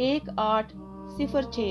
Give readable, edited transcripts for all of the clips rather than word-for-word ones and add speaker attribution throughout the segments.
Speaker 1: 1806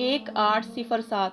Speaker 1: 1807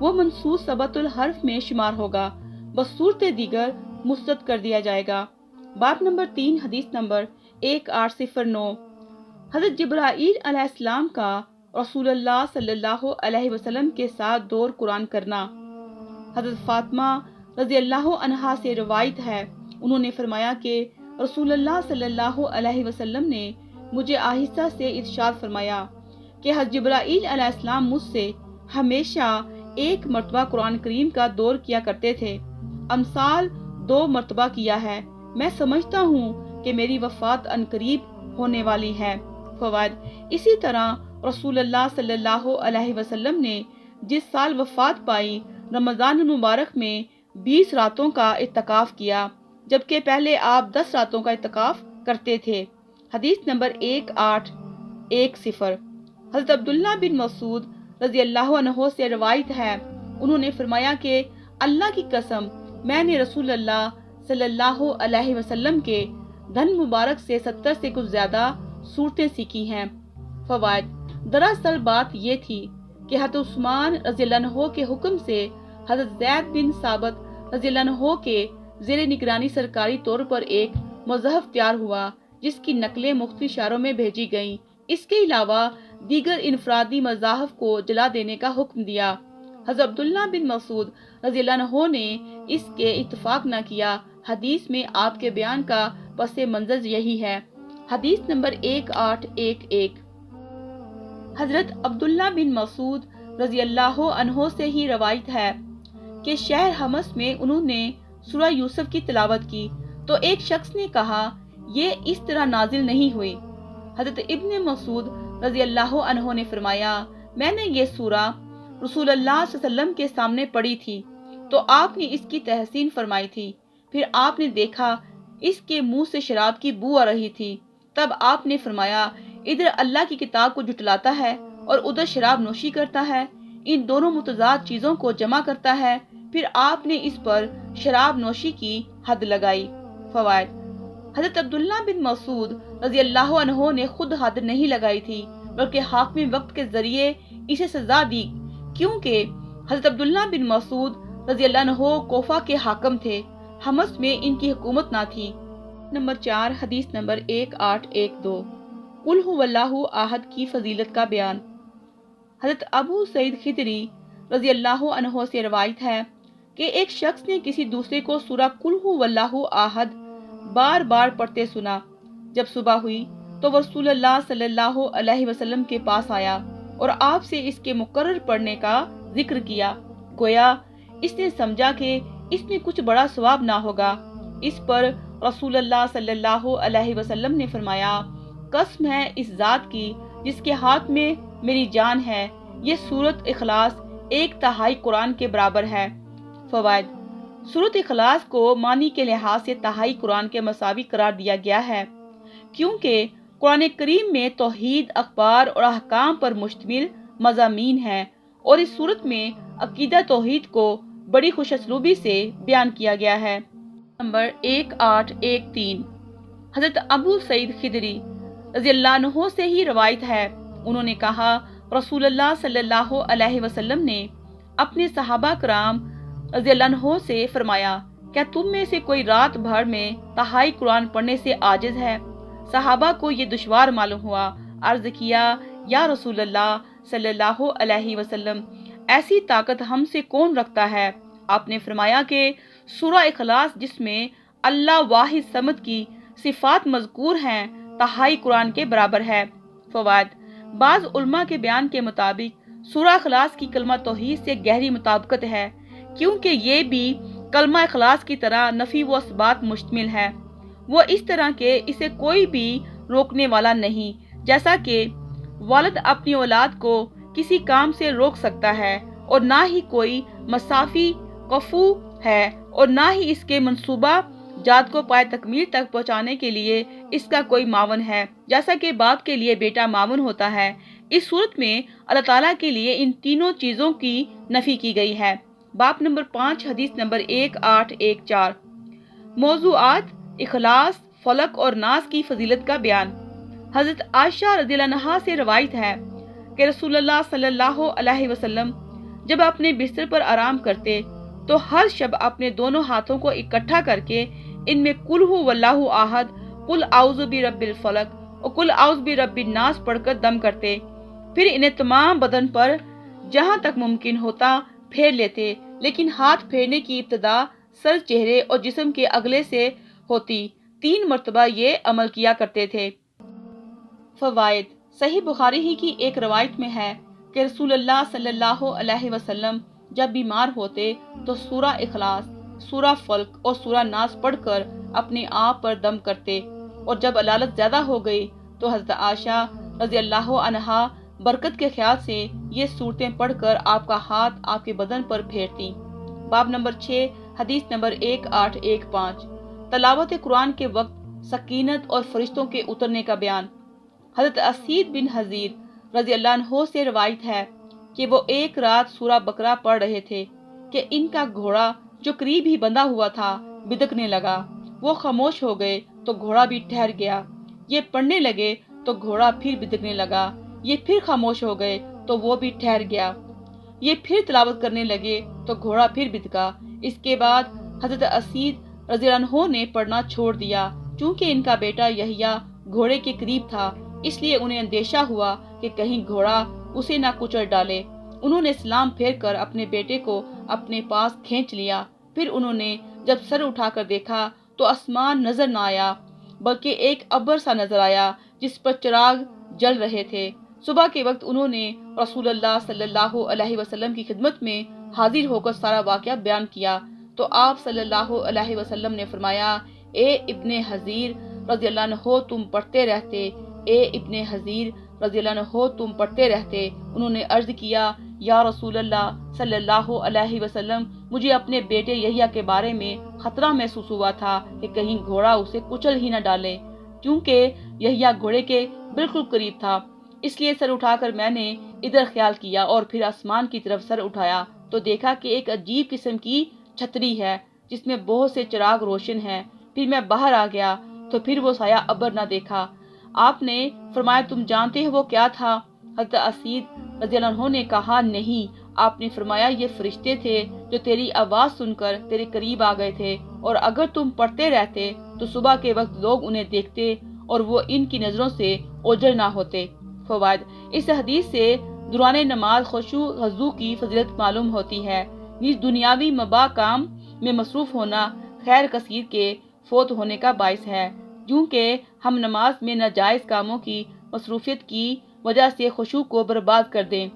Speaker 1: وہ منصوص سبۃ الحرف میں شمار ہوگا، بس صورت دیگر مسترد کر دیا جائے گا۔ باب نمبر 3، حدیث نمبر 1809۔ حضرت جبرائیل علیہ السلام کا رسول اللہ صلی اللہ علیہ وسلم کے ساتھ دور قرآن کرنا۔ حضرت فاطمہ رضی اللہ عنہا سے روایت ہے، انہوں نے فرمایا کہ رسول اللہ صلی اللہ علیہ وسلم نے مجھے آہستہ سے ارشاد فرمایا کہ حضرت جبرائیل علیہ السلام مجھ سے ہمیشہ ایک مرتبہ قرآن کریم کا دور کیا کرتے تھے، امثال 2 مرتبہ کیا ہے۔ میں سمجھتا ہوں کہ میری وفات عنقریب ہونے والی ہے۔ فوائد: اسی طرح رسول اللہ صلی اللہ علیہ وسلم نے جس سال وفات پائی، رمضان المبارک میں 20 راتوں کا اعتکاف کیا، جبکہ پہلے آپ 10 راتوں کا اعتکاف کرتے تھے۔ حدیث نمبر 1810۔ حضرت عبداللہ بن مسعود رضی اللہ عنہ سے روایت ہے، انہوں نے فرمایا کہ اللہ کی قسم، میں نے رسول اللہ صلی اللہ علیہ وسلم کے دھن مبارک سے 70 سے کچھ زیادہ صورتیں سیکھی ہیں۔ فوائد: دراصل بات یہ تھی کہ حضرت عثمان رضی اللہ عنہ کے حکم سے حضرت زید بن ثابت رضی اللہ عنہ کے زیر نگرانی سرکاری طور پر ایک مصحف تیار ہوا، جس کی نقلیں مختلف شہروں میں بھیجی گئیں۔ اس کے علاوہ دیگر انفرادی مصاحف کو جلا دینے کا حکم دیا۔ حضرت عبداللہ بن مسعود رضی اللہ عنہ نے اس کے اتفاق نہ کیا۔ حدیث میں آپ کے بیان کا پس منظر یہی ہے۔ حدیث نمبر 1811۔ حضرت عبداللہ بن مسعود رضی اللہ عنہ سے ہی روایت ہے کہ شہر حمص میں انہوں نے سورہ یوسف کی تلاوت کی تو ایک شخص نے کہا، یہ اس طرح نازل نہیں ہوئی۔ حضرت ابن مسعود رضی اللہ عنہ نے فرمایا، میں نے یہ سورہ رسول اللہ صلی اللہ علیہ وسلم کے سامنے پڑھی تھی تو آپ نے اس کی تحسین فرمائی تھی۔ پھر آپ نے دیکھا اس کے منہ سے شراب کی بو آ رہی تھی، تب آپ نے فرمایا، ادھر اللہ کی کتاب کو جھٹلاتا ہے اور ادھر شراب نوشی کرتا ہے، ان دونوں متضاد چیزوں کو جمع کرتا ہے۔ پھر آپ نے اس پر شراب نوشی کی حد لگائی۔ فوائد: حضرت عبداللہ بن مسعود رضی اللہ عنہ نے خود حد نہیں لگائی تھی، بلکہ حاکم وقت کے ذریعے اسے سزا دی، کیونکہ حضرت عبداللہ بن مسعود رضی اللہ عنہ کوفہ کے حاکم تھے، حمص میں ان کی حکومت نہ تھی۔ نمبر 4، حدیث نمبر 1812۔ قل هو اللہ احد کی فضیلت کا بیان۔ حضرت ابو سعید خدری رضی اللہ عنہ سے روایت ہے کہ ایک شخص نے کسی دوسرے کو سورہ قل هو اللہ احد بار بار پڑھتے سنا۔ جب صبح ہوئی تو وہ رسول اللہ صلی اللہ علیہ وسلم کے پاس آیا اور آپ سے اس کے مقرر پڑھنے کا ذکر کیا، گویا اس نے سمجھا کہ اس میں کچھ بڑا ثواب نہ ہوگا۔ اس پر رسول اللہ صلی اللہ علیہ وسلم نے فرمایا، قسم ہے اس ذات کی جس کے ہاتھ میں میری جان ہے، یہ سورۃ اخلاص 1/3 قرآن کے برابر ہے۔ فوائد: سورۃ اخلاص کو معنی کے لحاظ سے تہائی قرآن کے مساوی قرار دیا گیا ہے، کیونکہ قرآن کریم میں توحید، اخبار اور احکام پر مشتمل مضامین ہیں، اور اس سورت میں عقیدہ توحید کو بڑی خوش اسلوبی سے بیان کیا گیا ہے۔ نمبر 1813۔ حضرت ابو سعید خدری رضی اللہ عنہ سے ہی روایت ہے، انہوں نے کہا، رسول اللہ صلی اللہ علیہ وسلم نے اپنے صحابہ کرام رضی اللہ عنہ سے فرمایا، کیا تم میں سے کوئی رات بھر میں تہائی قرآن پڑھنے سے عاجز ہے؟ صحابہ کو یہ دشوار معلوم ہوا، عرض کیا، یا رسول اللہ صلی اللہ علیہ وسلم، ایسی طاقت ہم سے کون رکھتا ہے؟ آپ نے فرمایا کہ سورہ اخلاص جس میں اللہ واحد صمد کی صفات مذکور ہیں، تہائی قرآن کے برابر ہے۔ فوائد: بعض علماء کے بیان کے مطابق سورہ اخلاص کی کلمہ توحید سے گہری مطابقت ہے، کیونکہ یہ بھی کلمہ اخلاص کی طرح نفی و اثبات مشتمل ہے۔ وہ اس طرح کہ اسے کوئی بھی روکنے والا نہیں، جیسا کہ والد اپنی اولاد کو کسی کام سے روک سکتا ہے، اور نہ ہی کوئی مسافی کفو ہے، اور نہ ہی اس کے منصوبہ جات کو پائے تکمیل تک پہنچانے کے لیے اس کا کوئی معاون ہے، جیسا کہ باپ کے لیے بیٹا معاون ہوتا ہے۔ اس صورت میں اللہ تعالیٰ کے لیے ان تینوں چیزوں کی نفی کی گئی ہے۔ باب نمبر 5، حدیث نمبر 1814۔ موضوعات: اخلاص، فلق اور ناس کی فضیلت کا بیان۔ حضرت عائشہ رضی اللہ عنہا سے روایت ہے کہ رسول اللہ صلی اللہ علیہ وسلم جب اپنے بستر پر آرام کرتے تو ہر شب اپنے دونوں ہاتھوں کو اکٹھا کر کے ان میں قل ہو واللہ احد، قل اعوذ برب الفلق اور قل اعوذ برب الناس پڑھ کر دم کرتے، پھر انہیں تمام بدن پر جہاں تک ممکن ہوتا پھیر لیتے، لیکن ہاتھ پھیرنے کی ابتدا سر، چہرے اور جسم کے اگلے سے ہوتی۔ 3 مرتبہ یہ عمل کیا کرتے تھے۔ فوائد: صحیح بخاری ہی کی ایک روایت میں ہے کہ رسول اللہ صلی اللہ علیہ وسلم جب بیمار ہوتے تو سورہ اخلاص، سورہ فلق اور سورہ ناس پڑھ کر اپنے آپ پر دم کرتے، اور جب علالت زیادہ ہو گئی تو حضرت عائشہ رضی اللہ عنہا برکت کے خیال سے یہ صورتیں پڑھ کر آپ کا ہاتھ آپ کے بدن پر پھیرتی۔ باب نمبر 6، حدیث نمبر 1815، تلاوت قرآن کے وقت سکینت اور فرشتوں کے اترنے کا بیان۔ حضرت اسید بن حضیر رضی اللہ عنہ سے روایت ہے کہ وہ ایک رات سورہ بقرہ پڑھ رہے تھے کہ ان کا گھوڑا جو قریب ہی بندھا ہوا تھا بدکنے لگا۔ وہ خاموش ہو گئے تو گھوڑا بھی ٹھہر گیا۔ یہ پڑھنے لگے تو گھوڑا پھر بدکنے لگا۔ یہ پھر خاموش ہو گئے تو وہ بھی ٹھہر گیا۔ یہ پھر تلاوت کرنے لگے تو گھوڑا پھر بدکا۔ اس کے بعد حضرت اسید رضی اللہ عنہ نے پڑھنا چھوڑ دیا۔ چونکہ ان کا بیٹا یحییٰ گھوڑے کے قریب تھا، اس لیے انہیں اندیشہ ہوا کہ کہیں گھوڑا اسے نہ کچل ڈالے۔ انہوں نے سلام پھیر کر اپنے بیٹے کو اپنے پاس کھینچ لیا۔ پھر انہوں نے جب سر اٹھا کر دیکھا تو آسمان نظر نہ آیا، بلکہ ایک ابر سا نظر آیا جس پر چراغ جل رہے تھے۔ صبح کے وقت انہوں نے رسول اللہ صلی اللہ علیہ وسلم کی خدمت میں حاضر ہو کر سارا واقعہ بیان کیا تو آپ صلی اللہ علیہ وسلم نے فرمایا، اے ابن حضیر رضی اللہ عنہ تم پڑھتے رہتے، اے ابن حضیر رضی اللہ عنہ تم پڑھتے رہتے۔ انہوں نے عرض کیا، یا رسول اللہ صلی اللہ علیہ وسلم، مجھے اپنے بیٹے یحییٰ کے بارے میں خطرہ محسوس ہوا تھا کہ کہیں گھوڑا اسے کچل ہی نہ ڈالے، کیونکہ یحییٰ گھوڑے کے بالکل قریب تھا۔ اس لیے سر اٹھا کر میں نے ادھر خیال کیا اور پھر آسمان کی طرف سر اٹھایا تو دیکھا کہ ایک عجیب قسم کی چھتری ہے جس میں بہت سے چراغ روشن ہیں۔ پھر میں باہر آ گیا تو پھر وہ سایہ ابر نہ دیکھا۔ آپ نے فرمایا، تم جانتے ہو وہ کیا تھا؟ حضرت اسید رضی اللہ عنہ نے کہا، نہیں۔ آپ نے فرمایا، یہ فرشتے تھے جو تیری آواز سن کر تیرے قریب آ گئے تھے، اور اگر تم پڑھتے رہتے تو صبح کے وقت لوگ انہیں دیکھتے اور وہ ان کی نظروں سے اوجھل نہ ہوتے۔ فوائد: اس حدیث سے دوران نماز خشوع خضوع کی فضیلت معلوم ہوتی ہے۔ نیز دنیاوی مباح کام میں مصروف ہونا خیر کثیر کے فوت ہونے کا باعث ہے، کیونکہ ہم نماز میں ناجائز کاموں کی مصروفیت کی وجہ سے خشوع کو برباد کر دیں۔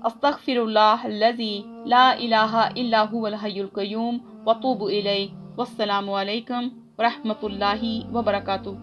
Speaker 1: استغفر اللہ الذی لا الہ الا هو الحی القیوم واتوب الیہ۔ والسلام علیکم ورحمۃ اللہ وبرکاتہ۔